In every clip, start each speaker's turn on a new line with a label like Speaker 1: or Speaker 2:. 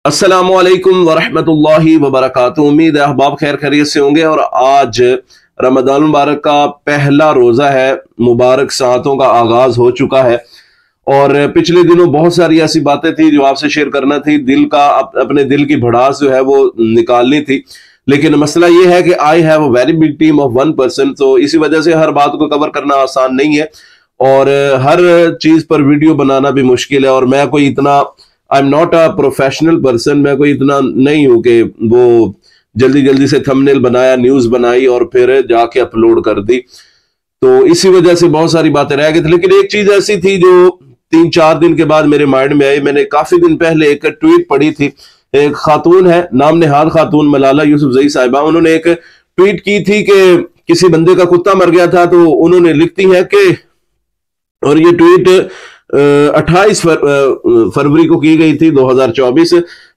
Speaker 1: अस्सलामुअलैकुम वरहमतुल्लाहि वबरकातुहू। उम्मीद है अहबाब खैर खैरियत से होंगे। और आज रमजान मुबारक का पहला रोज़ा है, मुबारक सातों का आगाज हो चुका है। और पिछले दिनों बहुत सारी ऐसी बातें थी जो आपसे शेयर करना थी, दिल का अपने दिल की भड़ास जो है वो निकालनी थी। लेकिन मसला ये है कि I have a very big team of 1%, तो इसी वजह से हर बात को कवर करना आसान नहीं है और हर चीज पर वीडियो बनाना भी मुश्किल है। और मैं कोई इतना I am not a professional person, मैं कोई इतना नहीं हूं कि वो जल्दी जल्दी से थंबनेल बनाया, न्यूज बनाई और फिर जाके अपलोड कर दी। तो इसी वजह से बहुत सारी बातें रह गई थी। लेकिन एक चीज ऐसी थी जो 3-4 दिन के बाद मेरे माइंड में आई। मैंने काफी दिन पहले एक ट्वीट पढ़ी थी। एक खातून है, नाम नेहाद खातून, मलाला यूसुफजई साहिबा, उन्होंने एक ट्वीट की थी कि किसी बंदे का कुत्ता मर गया था। तो उन्होंने लिखती है कि, और ये ट्वीट 28 फरवरी को की गई थी 2024,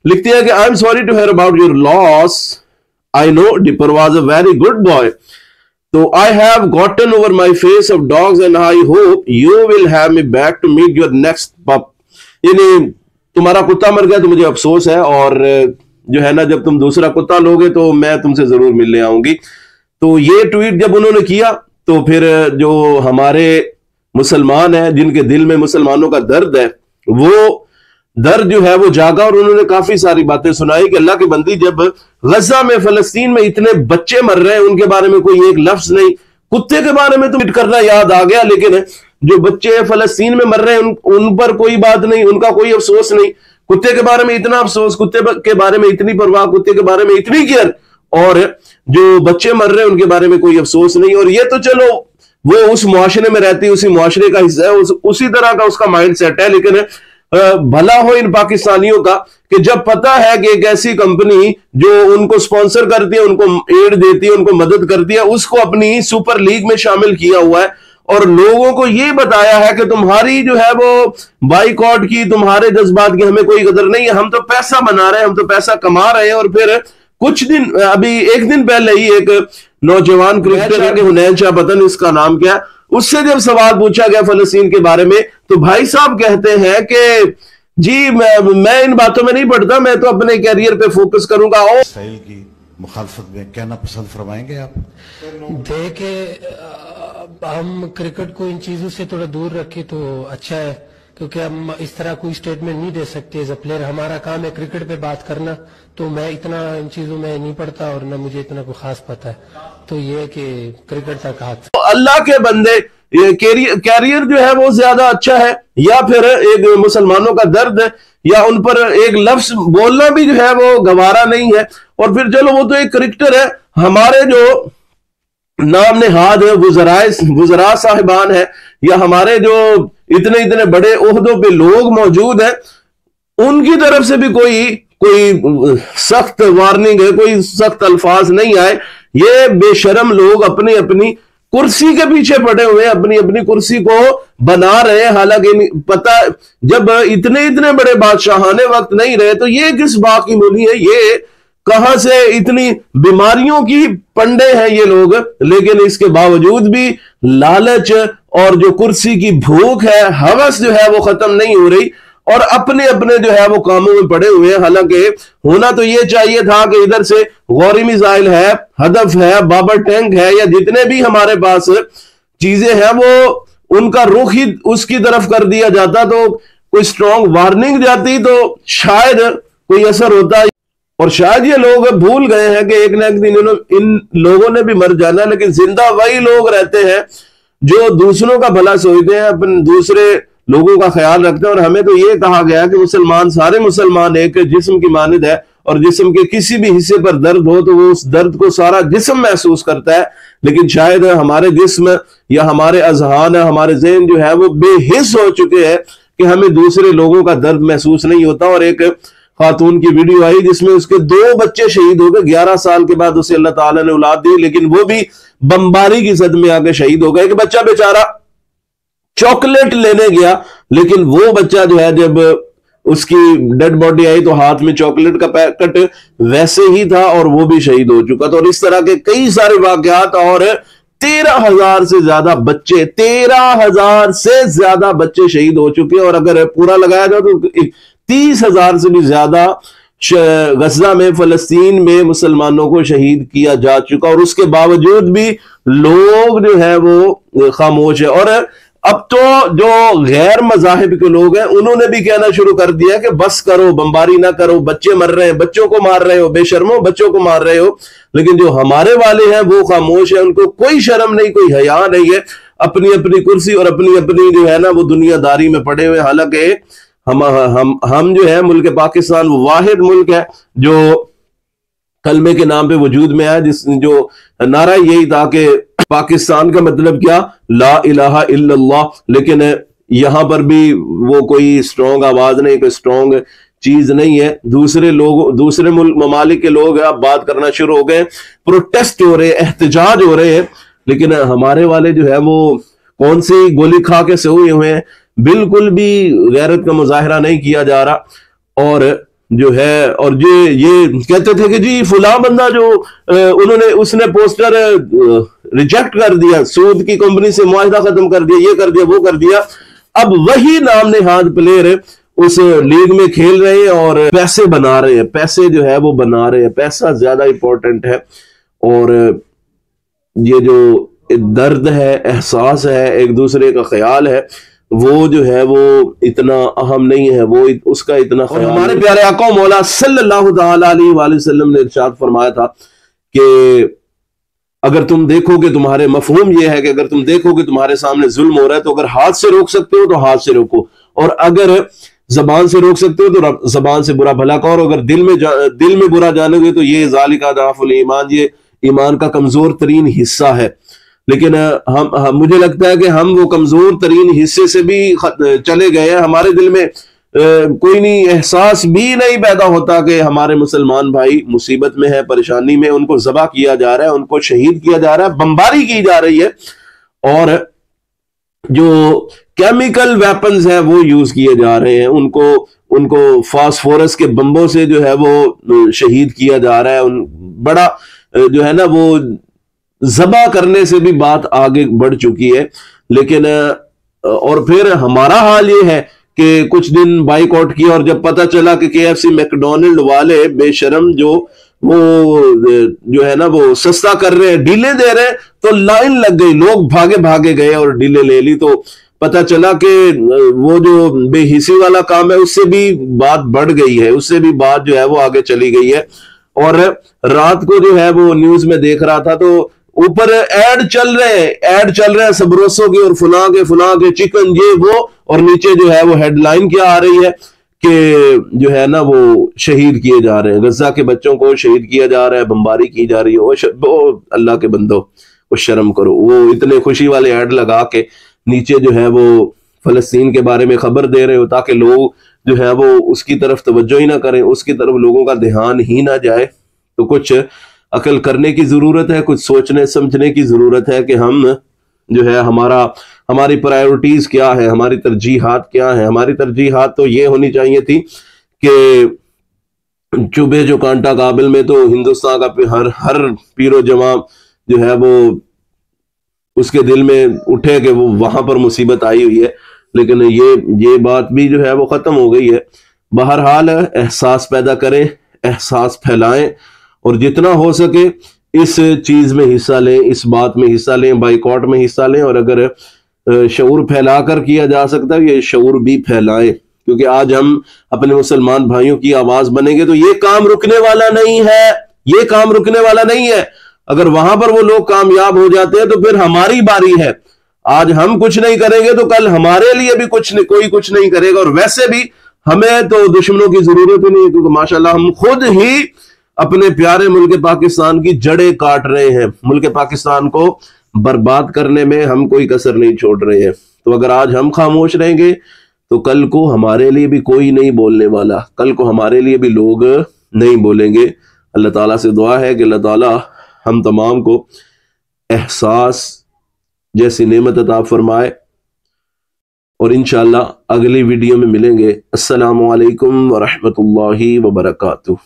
Speaker 1: लिखती है कि I am sorry to hear about your loss, I know Dipper was a very good boy, तो I have gotten over my face of dogs and I hope you will have me back to meet your next pup. यानी तुम्हारा कुत्ता मर गया तो मुझे अफसोस है, और जो है ना, जब तुम दूसरा कुत्ता लोगे तो मैं तुमसे जरूर मिलने आऊंगी। तो ये ट्वीट जब उन्होंने किया तो फिर जो हमारे मुसलमान है, जिनके दिल में मुसलमानों का दर्द है, वो दर्द जो है वो जागा। और उन्होंने काफी सारी बातें सुनाई कि अल्लाह की बंदी, जब गजा में, फलस्तीन में इतने बच्चे मर रहे हैं, उनके बारे में कोई एक लफ्ज नहीं। कुत्ते के बारे में तो ट्वीट करना याद आ गया, लेकिन जो बच्चे फलस्तीन में मर रहे हैं उन पर कोई बात नहीं, उनका कोई अफसोस नहीं। कुत्ते के बारे में इतना अफसोस, कुत्ते के बारे में इतनी परवाह, कुत्ते के बारे में इतनी केयर, और जो बच्चे मर रहे हैं उनके बारे में कोई अफसोस नहीं। और ये तो चलो वो उस मुआशरे में रहती है, उसी मुआशरे का हिस्सा है, उसी तरह का उसका माइंड सेट है। लेकिन भला हो इन पाकिस्तानियों का कि जब पता है कि एक ऐसी कंपनी जो उनको स्पॉन्सर करती है, उनको एड देती है, उनको मदद करती है, उसको अपनी सुपर लीग में शामिल किया हुआ है और लोगों को ये बताया है कि तुम्हारी जो है वो बाइकआउट की, तुम्हारे जज्बात की हमें कोई कदर नहीं है, हम तो पैसा बना रहे हैं, हम तो पैसा कमा रहे हैं। और फिर कुछ दिन, अभी एक दिन पहले ही एक नौजवान क्रिकेटर है कि हुनैन शाह, पता नहीं इसका नाम क्या, उससे जब सवाल पूछा गया फलस्तीन के बारे में, तो भाई साहब कहते हैं कि जी मैं इन बातों में नहीं पड़ता, मैं तो अपने कैरियर पे फोकस करूंगा। और
Speaker 2: इसराइल की मुखालफत में कहना पसंद फरमाएंगे आप?
Speaker 3: देखे, हम क्रिकेट को इन चीजों से थोड़ा दूर रखें तो अच्छा है, क्योंकि हम इस तरह कोई स्टेटमेंट नहीं दे सकते एज अ प्लेयर। हमारा काम है क्रिकेट पे बात करना, तो मैं इतना इन चीजों में नहीं पढ़ता और न मुझे इतना कोई खास पता है। तो ये है कि क्रिकेट तक हाथ,
Speaker 1: तो अल्लाह के बंदे, कैरियर जो है वो ज्यादा अच्छा है, या फिर एक मुसलमानों का दर्द है, या उन पर एक लफ्ज बोलना भी जो है वो गवारा नहीं है। और फिर चलो वो तो एक क्रिकेटर है, हमारे जो नाम नेहाद है, वुज़रा साहिबान है, या हमारे जो इतने इतने बड़े ओहदों पे लोग मौजूद हैं, उनकी तरफ से भी कोई सख्त वार्निंग है, कोई सख्त अल्फाज नहीं आए। ये बेशरम लोग अपनी अपनी कुर्सी के पीछे पड़े हुए, अपनी अपनी कुर्सी को बना रहे हैं। हालांकि पता, जब इतने इतने बड़े बादशाहाने वक्त नहीं रहे तो ये किस बात की मूली है, ये कहां से इतनी बीमारियों की पंडे हैं ये लोग। लेकिन इसके बावजूद भी लालच और जो कुर्सी की भूख है, हवस जो है वो खत्म नहीं हो रही, और अपने अपने जो है वो कामों में पड़े हुए हैं। हालांकि होना तो ये चाहिए था कि इधर से गौरी मिसाइल है, हदफ है, बाबर टैंक है, या जितने भी हमारे पास चीजें हैं, वो उनका रुख ही उसकी तरफ कर दिया जाता, तो कोई स्ट्रॉन्ग वार्निंग जाती तो शायद कोई असर होता। और शायद ये लोग भूल गए हैं कि एक ना एक दिन इन लोगों ने भी मर जाना, लेकिन जिंदा वही लोग रहते हैं जो दूसरों का भला सोचते हैं, अपने दूसरे लोगों का ख्याल रखते हैं। और हमें तो ये कहा गया कि मुसलमान, सारे मुसलमान एक जिस्म की मानिद है, और जिस्म के किसी भी हिस्से पर दर्द हो तो वो उस दर्द को सारा जिस्म महसूस करता है। लेकिन शायद हमारे जिस्म या हमारे अजहान, हमारे ज़हन जो है वो बेहिस हो चुके हैं कि हमें दूसरे लोगों का दर्द महसूस नहीं होता। और एक खातून की वीडियो आई जिसमें उसके 2 बच्चे शहीद हो गए, 11 साल के बाद उसे अल्लाह ताला ने औलाद दी, लेकिन वो भी बमबारी की जद में आके शहीद हो गए। एक बच्चा बेचारा चॉकलेट लेने गया, लेकिन वो बच्चा जो है, जब उसकी डेड बॉडी आई तो हाथ में चॉकलेट का पैकेट वैसे ही था और वो भी शहीद हो चुका था। और इस तरह के कई सारे वाकयात, और 13,000 से ज्यादा बच्चे, 13,000 से ज्यादा बच्चे शहीद हो चुके हैं। और अगर पूरा लगाया जाए तो 30,000 से भी ज्यादा गजा में, फलस्तीन में मुसलमानों को शहीद किया जा चुका, और उसके बावजूद भी लोग जो है वो खामोश है। और अब तो जो गैर मजाहिब के लोग हैं उन्होंने भी कहना शुरू कर दिया कि बस करो, बमबारी ना करो, बच्चे मर रहे हैं, बच्चों को मार रहे हो, बेशर्मो बच्चों को मार रहे हो। लेकिन जो हमारे वाले हैं वो खामोश है, उनको कोई शर्म नहीं, कोई हया नहीं है, अपनी अपनी कुर्सी और अपनी अपनी जो है ना वो दुनियादारी में पड़े हुए। हालांकि हम जो है मुल्क पाकिस्तान वो वाहिद मुल्क है जो कलमे के नाम पे वजूद में आया, जिस जो नारा यही था कि पाकिस्तान का मतलब क्या, ला इलाहा इल्लल्लाह। लेकिन यहां पर भी वो कोई स्ट्रॉन्ग आवाज नहीं, कोई स्ट्रॉन्ग चीज नहीं है। दूसरे लोग, दूसरे मुल्क ममालिक के लोग अब बात करना शुरू हो गए, प्रोटेस्ट हो रहे, एहतजाज हो रहे हैं, लेकिन हमारे वाले जो है वो कौन सी गोली खा के सोए हुए हैं, बिल्कुल भी गैरत का मुजाहरा नहीं किया जा रहा। और जो है, और ये कहते थे कि जी फुला बंदा जो उसने पोस्टर रिजेक्ट कर दिया, सूद की कंपनी से मुआहदा खत्म कर दिया, ये कर दिया, वो कर दिया। अब वही नाम नेहाद प्लेयर उस लीग में खेल रहे हैं और पैसे बना रहे हैं, पैसे जो है वो बना रहे हैं, पैसा ज्यादा इंपॉर्टेंट है। और ये जो दर्द है, एहसास है, एक दूसरे का ख्याल है, वो जो है वो इतना अहम नहीं है, वो उसका इतना ख्याल। हमारे प्यारे आका मौला सल्लल्लाहु अलैहि वसल्लम ने इरशाद फरमाया था कि अगर तुम देखोगे, तुम्हारे मफहूम ये है कि अगर तुम देखोगे तुम्हारे सामने जुल्म हो रहा है तो अगर हाथ से रोक सकते हो तो हाथ से रोको, और अगर जबान से रोक सकते हो तो जबान से बुरा भला करो, अगर दिल में बुरा जानोगे तो ये ज़ालिका दाफुल ईमान, ये ईमान का कमजोर तरीन हिस्सा है। लेकिन हम मुझे लगता है कि हम वो कमजोर तरीन हिस्से से भी चले गए हैं। हमारे दिल में कोई नहीं, एहसास भी नहीं पैदा होता कि हमारे मुसलमान भाई मुसीबत में है, परेशानी में, उनको ज़बह किया जा रहा है, उनको शहीद किया जा रहा है, बमबारी की जा रही है, और जो केमिकल वेपन्स हैं वो यूज किए जा रहे हैं, उनको फास्फोरस के बम्बों से जो है वो शहीद किया जा रहा है। बड़ा जो है ना वो ज़बह करने से भी बात आगे बढ़ चुकी है। लेकिन और फिर हमारा हाल ये है कि कुछ दिन बाइकआउट किया, और जब पता चला कि KFC मैकडोनल्ड वाले बेशरम वो जो है ना वो सस्ता कर रहे हैं, डीले दे रहे हैं, तो लाइन लग गई, लोग भागे भागे गए और डीले ले ली। तो पता चला कि वो जो बेहिसी वाला काम है उससे भी बात बढ़ गई है, उससे भी बात जो है वो आगे चली गई है। और रात को जो है वो न्यूज में देख रहा था तो ऊपर ऐड चल रहे हैं सबरोसों की और फुला के चिकन ये वो, और नीचे जो है वो हेडलाइन क्या आ रही है कि जो है ना वो शहीद किए जा रहे हैं, गजा के बच्चों को शहीद किया जा रहा है, बमबारी की जा रही है। वो अल्लाह के बंदो, वो शर्म करो। वो इतने खुशी वाले ऐड लगा के नीचे जो है वो फलस्तीन के बारे में खबर दे रहे हो ताकि लोग जो है वो उसकी तरफ तवज्जो ही ना करें, उसकी तरफ लोगों का ध्यान ही ना जाए। तो कुछ अकल करने की जरूरत है, कुछ सोचने समझने की जरूरत है कि हम जो है हमारी प्रायोरिटीज क्या है, हमारी तरजीहात क्या है। हमारी तरजीहात तो ये होनी चाहिए थी कि चुभे जो कांटा काबिल में, तो हिंदुस्तान का हर पीरो जमा जो है वो उसके दिल में उठे कि वो वहां पर मुसीबत आई हुई है। लेकिन ये बात भी जो है वो खत्म हो गई है। बहरहाल एहसास पैदा करें, एहसास फैलाएं, और जितना हो सके इस चीज में हिस्सा लें, इस बात में हिस्सा लें, बाइकआउट में हिस्सा लें। और अगर शऊर फैलाकर किया जा सकता है, ये शऊर भी फैलाएं, क्योंकि आज हम अपने मुसलमान भाइयों की आवाज बनेंगे तो ये काम रुकने वाला नहीं है, ये काम रुकने वाला नहीं है। अगर वहां पर वो लोग कामयाब हो जाते हैं तो फिर हमारी बारी है। आज हम कुछ नहीं करेंगे तो कल हमारे लिए भी कोई कुछ नहीं करेगा। और वैसे भी हमें तो दुश्मनों की जरूरत ही नहीं, क्योंकि माशाल्लाह हम खुद ही अपने प्यारे मुल्क पाकिस्तान की जड़ें काट रहे हैं। मुल्क पाकिस्तान को बर्बाद करने में हम कोई कसर नहीं छोड़ रहे हैं। तो अगर आज हम खामोश रहेंगे तो कल को हमारे लिए भी कोई नहीं बोलने वाला, कल को हमारे लिए भी लोग नहीं बोलेंगे। अल्लाह ताला से दुआ है कि अल्लाह ताला हम तमाम को एहसास जैसी नेमत अता फरमाए। और इंशाअल्लाह अगली वीडियो में मिलेंगे। अस्सलामु अलैकुम व रहमतुल्लाहि व बरकातुहू।